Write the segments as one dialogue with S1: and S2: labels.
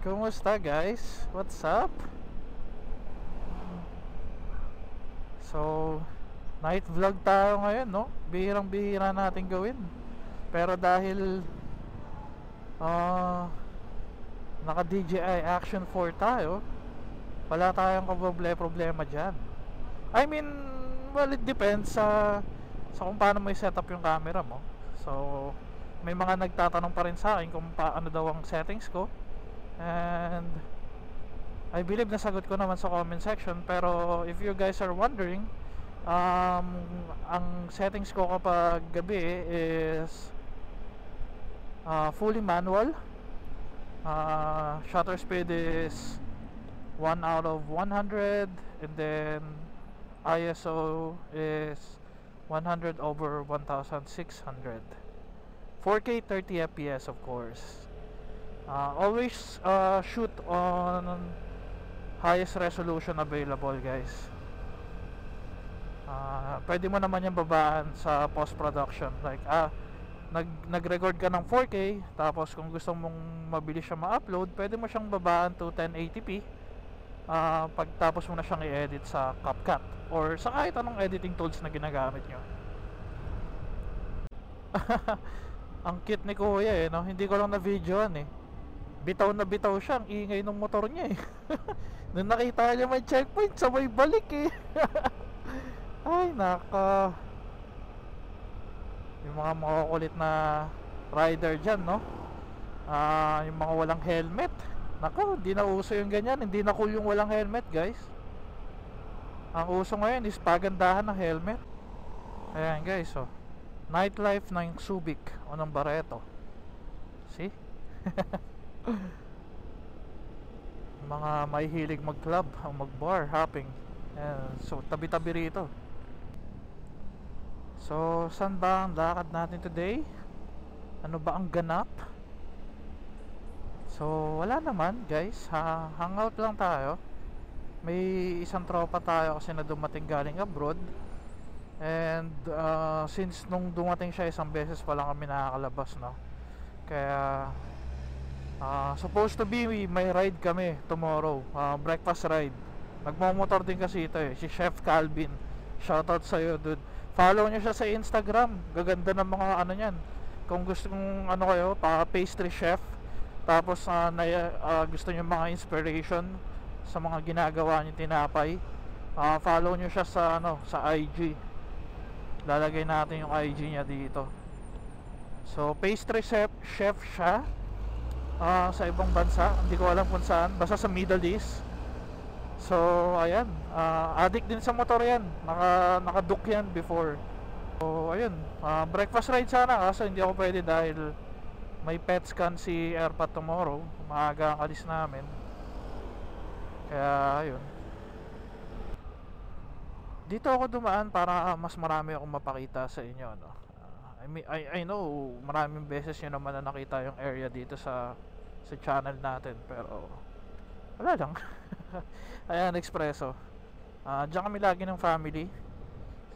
S1: Kumusta guys? What's up? So, night vlog tayo ngayon, no? Bihirang-bihira natin gawin. Pero dahil ah naka DJI Action 4 tayo, wala tayong problema dyan. I mean, well, it depends sa kung paano mo i-setup yung camera mo. So, may mga nagtatanong pa rin sa akin kung paano daw ang settings ko. And I believe nasagot ko naman sa comment section. Pero if you guys are wondering, ang settings ko kapag gabi is fully manual. Shutter speed is 1 out of 100, and then ISO is 100 over 1600, 4K 30 fps of course. Always shoot on highest resolution available guys. Pwede mo naman yung babaan sa post production, like nag-record ka ng 4K, tapos kung gusto mong mabilis siya ma-upload, pwede mo siyang babaan to 1080p pagtapos mo na siyang i-edit sa CapCut or sa kahit anong editing tools na ginagamit nyo. Ang cute ni kuya no? Hindi ko lang na videoan bitaw na bitaw siya, ang ingay ng motor niya nung nakita niya may checkpoint, sabay balik ay naka, yung mga makukulit na rider dyan, no? Yung mga walang helmet, nako, hindi na uso yung ganyan, hindi na cool yung walang helmet guys. Ang uso ngayon is pagandahan ng helmet. Ayan guys, nightlife ng Subic o ng Barreto. See? Mga may hilig mag-club o mag-bar hopping. Ayan, so tabi-tabi rito. So saan ba ang lakad natin today? Ano ba ang ganap? So wala naman guys, hangout lang tayo. May isang tropa tayo kasi na dumating galing abroad. And since nung dumating siya, isang beses pa lang kami nakakalabas, no? Kaya supposed to be may ride kami tomorrow, breakfast ride. Nagmamotor din kasi ito si Chef Calvin. Shoutout sa'yo dude. Follow nyo siya sa Instagram. Gaganda ng mga ano nyan. Kung gusto kong ano kayo, pastry chef, tapos gusto nyo mga inspiration sa mga ginagawa nyo tinapay, follow nyo siya sa sa IG. Lalagay natin yung IG niya dito. So pastry chef siya sa ibang bansa, hindi ko alam kung saan, basta sa Middle East. So ayan, addict din sa motor yan, naka-duke yan before. So ayun, breakfast ride sana, kaso hindi ako pwede dahil may pet scan si Airpat tomorrow, maaga ang alis namin. Kaya ayun, dito ako dumaan para mas marami akong mapakita sa inyo, no? I know maraming beses nyo naman na nakita yung area dito sa channel natin, pero wala lang. Ayan, Expresso. Diyan kami lagi ng family.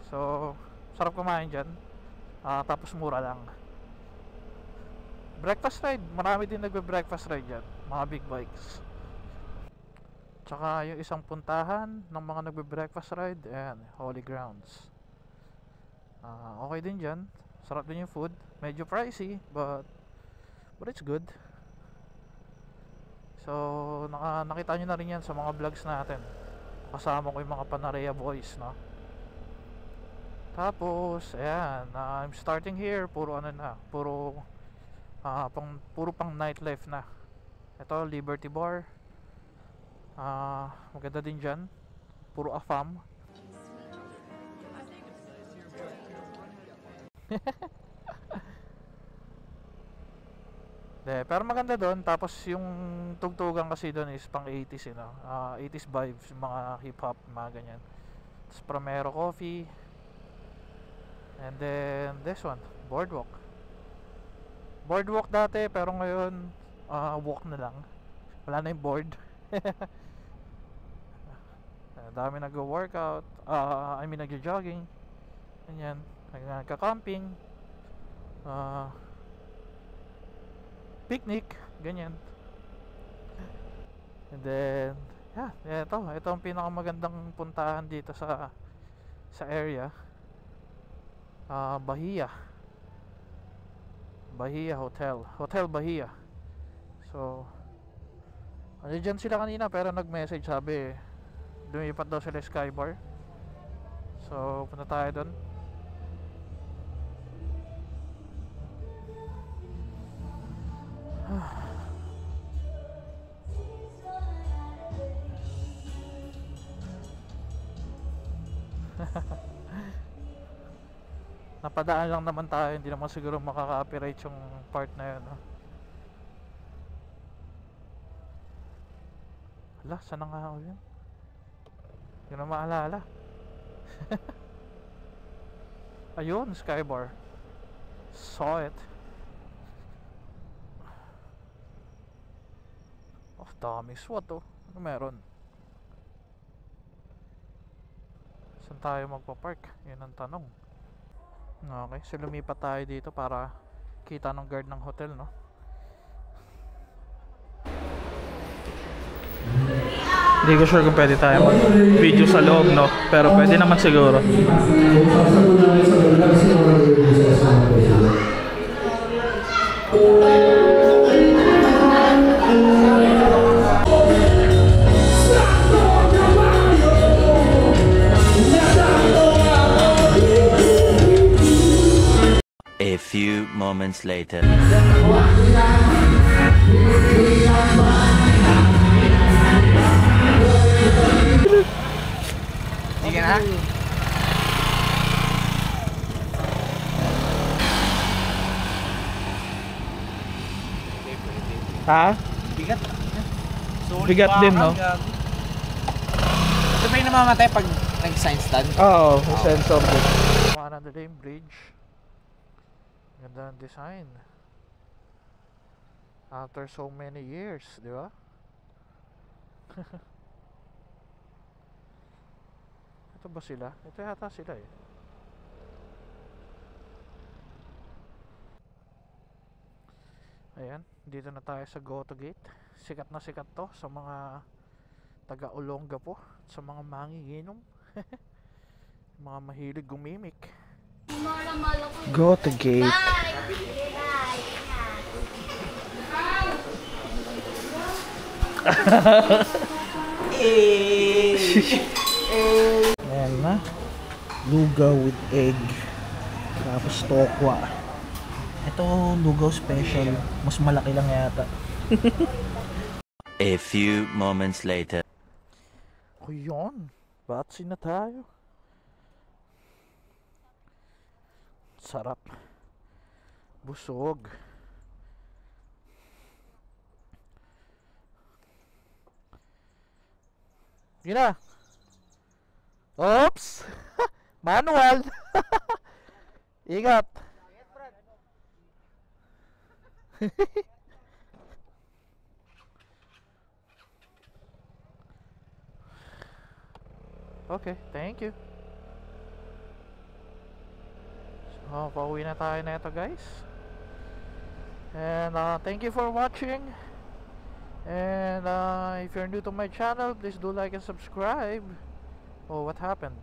S1: So sarap kumain dyan, tapos mura lang. Breakfast ride, marami din nagbe-breakfast ride dyan, mga big bikes. Tsaka yung isang puntahan ng mga nagbe-breakfast ride, ayan, Holy Grounds. Okay din dyan, sarap din yung food. Medyo pricey, but it's good. So nakita nyo na rin yan sa mga vlogs natin. Kasama ko yung mga Panarea boys, no? Tapos ayan, I'm starting here, puro puro pang nightlife na. Ito, Liberty Bar. Maganda din dyan, puro afam. Pero maganda doon. Tapos yung tugtugan kasi doon is pang 80s, 80s vibes, mga hip hop, mga ganyan. Tapos Primero Coffee. And then this one, Boardwalk dati, pero ngayon walk na lang. Wala na yung board. Dami nag-workout, nag-jogging, ganyan, nagka-camping, picnic, ganyan. And then yeah, ito ang pinakamagandang puntahan dito sa area. Bahia Hotel Bahia. So andyan sila kanina pero nag-message, sabi lumipat daw sila Skybar. So punta tayo doon. Napadaan lang naman tayo, hindi naman siguro makaka-copyright yung part na yun, no? Hala, saan nga ako yun? Yun ang maalala. Ayun, Skybar. Saw it. Oh, dami SWAT, oh. Ano meron? Saan tayo magpa-park? Yun ang tanong. Okay, so lumipat tayo dito para kita ng guard ng hotel, no? Hindi ko sure kung pwede tayo mag-video sa loob, no? Pero pwede naman siguro.
S2: A few moments later.
S3: Sige na.
S1: Ha?
S3: Bigat.
S1: Bigat din, no?
S3: Ito ba yung namamatay pag nag-sign stand?
S1: Oo, may sensor din. Another Dame Bridge. Ganda ang design. After so many years, di ba? Ito ba sila? Ito yata sila eh. Ayan, dito na tayo sa Goto Gate. Sikat na sikat to sa mga taga Olongapo, sa mga manginginom. Mga mahilig gumimik. Goto Gate. Ayan na. Lugaw with egg. Tapos tokwa. Ito lugaw special. Mas malaki lang yata.
S2: A few moments later.
S1: O yun. Batsi na tayo. Sarap. Busog. Yun na. Oops. Manual. Ingat. Okay, thank you. So, pauwi na tayo na ito, guys. And thank you for watching. And if you're new to my channel, please do like and subscribe. Oh, what happened?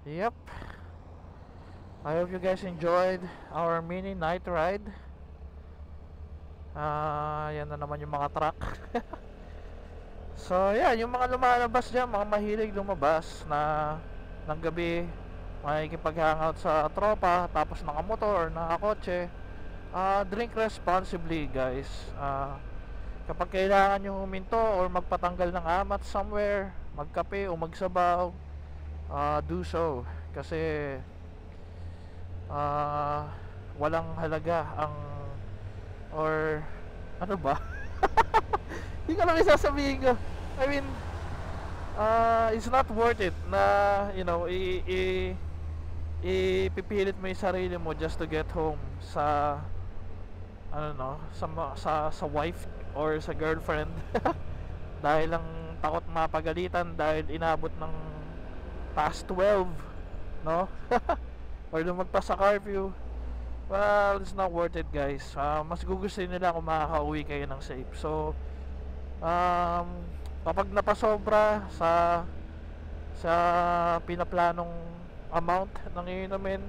S1: Yep. I hope you guys enjoyed our mini night ride. Yan na naman yung mga truck. So yeah, yung mga lumalabas dyan, mga mahilig lumabas na ng gabi, makikipag-hangout sa tropa, tapos nakamotor or nakakotse, drink responsibly, guys. Kapag kailangan nyo huminto or magpatanggal ng amat somewhere, magkape o magsabaw, do so. Kasi walang halaga ang, or ano ba? Hindi ko lang isasabihin ko. I mean, it's not worth it na, you know, ipipilit mo yung sarili mo just to get home sa ano, no, sa wife or sa girlfriend. Dahil lang takot mapagalitan dahil inabot ng past 12, no? Or lumagpas sa curfew. well, it's not worth it, guys. Mas gugustuhin nila kung makakauwi kayo ng safe. So kapag napasobra sa pinaplanong amount ng iinumin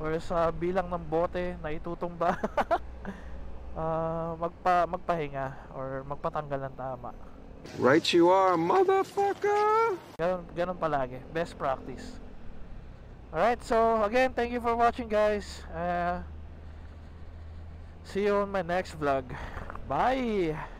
S1: or sa bilang ng bote na itutumba, magpahinga or magpatanggal ng tama.
S4: Right you are, motherfucker!
S1: Ganun palagi. Best practice. Alright, so again, thank you for watching, guys. See you on my next vlog. Bye!